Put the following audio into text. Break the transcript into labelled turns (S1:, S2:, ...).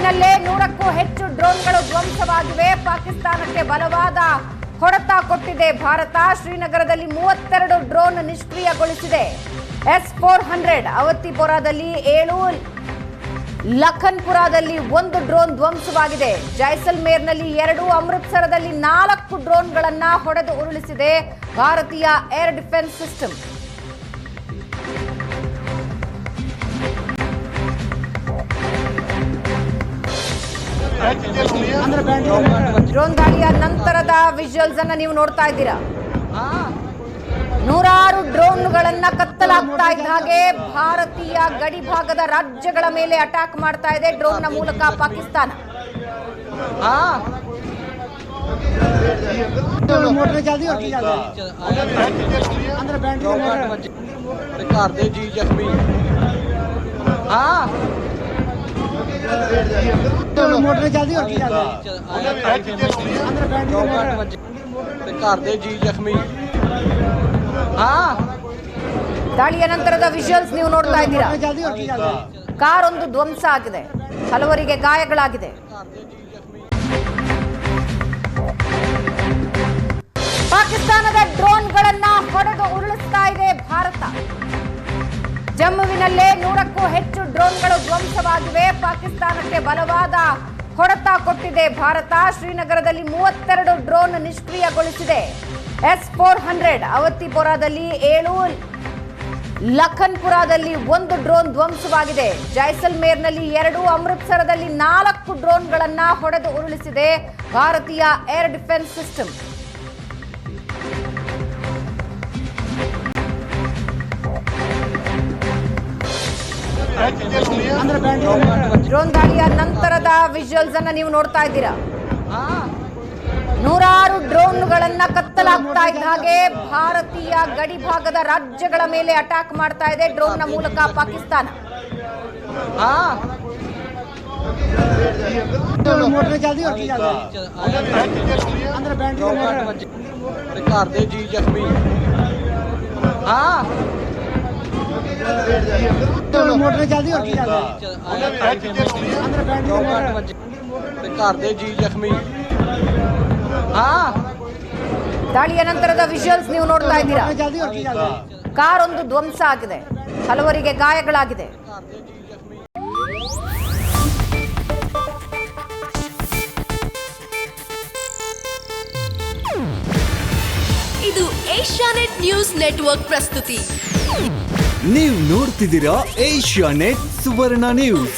S1: ಜಮ್ಮುವಿನಲ್ಲೇ 100ಕ್ಕೂ ಹೆಚ್ಚು ಡ್ರೋನ್ಗಳು ಧ್ವಂಸವಾಗಿವೆ. ಪಾಕಿಸ್ತಾನಕ್ಕೆ ಬಲವಾದ ಹೊಡೆತ ಕೊಟ್ಟಿದೆ ಭಾರತ. ಶ್ರೀನಗರದಲ್ಲಿ 32 ಡ್ರೋನ್ ನಿಷ್ಕ್ರಿಯಗೊಳಿಸಿದೆ. S-400 ಅವತಿಪುರದಲ್ಲಿ 7, ಲಖನ್ಪುರದಲ್ಲಿ 1 drone ಧ್ವಂಸವಾಗಿದೆ. ಜೈಸಲ್ಮೇರ್ನಲ್ಲಿ 2, ಅಮೃತಸರದಲ್ಲಿ 4 ಡ್ರೋನ್ಗಳನ್ನು ಹೊಡೆದು ಉರುಳಿಸಿದೆ ಭಾರತೀಯ ಏರ್ ಡಿಫೆನ್ಸ್ ಸಿಸ್ಟಮ್. ಡ್ರೋನ್ ದಾಳಿಯ ನಂತರದ ವಿಜುವಲ್ಸ್ ಅನ್ನ ನೀವು ನೋಡ್ತಾ ಇದ್ದೀರಾ. 106 ಡ್ರೋನ್ಗಳನ್ನ ಕತ್ತಲಾಗ್ತಾ ಇದ್ದ ಹಾಗೆ ಭಾರತೀಯ ಗಡಿ ಭಾಗದ ರಾಜ್ಯಗಳ ಮೇಲೆ ಅಟ್ಯಾಕ್ ಮಾಡ್ತಾ ಇದೆ ಡ್ರೋನ್ನ ಮೂಲಕ ಪಾಕಿಸ್ತಾನ. ದಾಳಿಯ ನಂತರದ ವಿಜುವಲ್ಸ್ ನೀವು ನೋಡ್ತಾ ಇದ್ದೀರಾ. ಕಾರ್ ಒಂದು ಧ್ವಂಸ ಆಗಿದೆ, ಹಲವರಿಗೆ ಗಾಯಗಳಾಗಿದೆ. ಪಾಕಿಸ್ತಾನದ ಡ್ರೋನ್ಗಳನ್ನ ಹೊಡೆದು ಉರುಳಿಸ್ತಾ ಇದೆ ಭಾರತ. ಜಮ್ಮುವಿನಲ್ಲೇ 100ಕ್ಕೂ ಹೆಚ್ಚು ಡ್ರೋನ್ಗಳು ಧ್ವಂಸವಾಗಿವೆ. ಪಾಕಿಸ್ತಾನಕ್ಕೆ ಬಲವಾದ ಹೊಡೆತ ಕೊಟ್ಟಿದೆ ಭಾರತ. ಶ್ರೀನಗರದಲ್ಲಿ 32 ಡ್ರೋನ್ ನಿಷ್ಕ್ರಿಯಗೊಳಿಸಿದೆ. S-400 ಅವತಿಪುರದಲ್ಲಿ 7, ಲಖನ್ಪುರದಲ್ಲಿ 1 drone ಧ್ವಂಸವಾಗಿದೆ. ಜೈಸಲ್ಮೇರ್ನಲ್ಲಿ 2, ಅಮೃತಸರದಲ್ಲಿ 4 ಡ್ರೋನ್ಗಳನ್ನು ಹೊಡೆದು ಉರುಳಿಸಿದೆ ಭಾರತೀಯ ಏರ್ ಡಿಫೆನ್ಸ್ ಸಿಸ್ಟಮ್. ಡ್ರೋನ್ ದಾಳಿಯ ನಂತರದ ವಿಜುವಲ್ಸ್ ಅನ್ನ ನೀವು ನೋಡ್ತಾ ಇದ್ದೀರಾ. 106 ಡ್ರೋನ್ಗಳನ್ನ ಕತ್ತಲಾಗ್ತಾ ಇದ್ದ ಹಾಗೆ ಭಾರತೀಯ ಗಡಿ ಭಾಗದ ರಾಜ್ಯಗಳ ಮೇಲೆ ಅಟ್ಯಾಕ್ ಮಾಡ್ತಾ ಇದೆ ಡ್ರೋನ್ನ ಮೂಲಕ ಪಾಕಿಸ್ತಾನ. ದಾಳಿಯ ನಂತರದ ವಿಜುವಲ್ಸ್ ನೀವು ನೋಡ್ತಾ ಇದ್ದೀರಾ. ಕಾರ್ ಒಂದು ಧ್ವಂಸ ಆಗಿದೆ, ಹಲವರಿಗೆ ಗಾಯಗಳಾಗಿದೆ.
S2: ಇದು ಏಷ್ಯಾನೆಟ್ ನ್ಯೂಸ್ ನೆಟ್ವರ್ಕ್ ಪ್ರಸ್ತುತಿ.
S3: ನೀವು ನೋಡ್ತಿದ್ದೀರಾ ಏಷ್ಯಾನೆಟ್ ಸುವರ್ಣ ನ್ಯೂಸ್.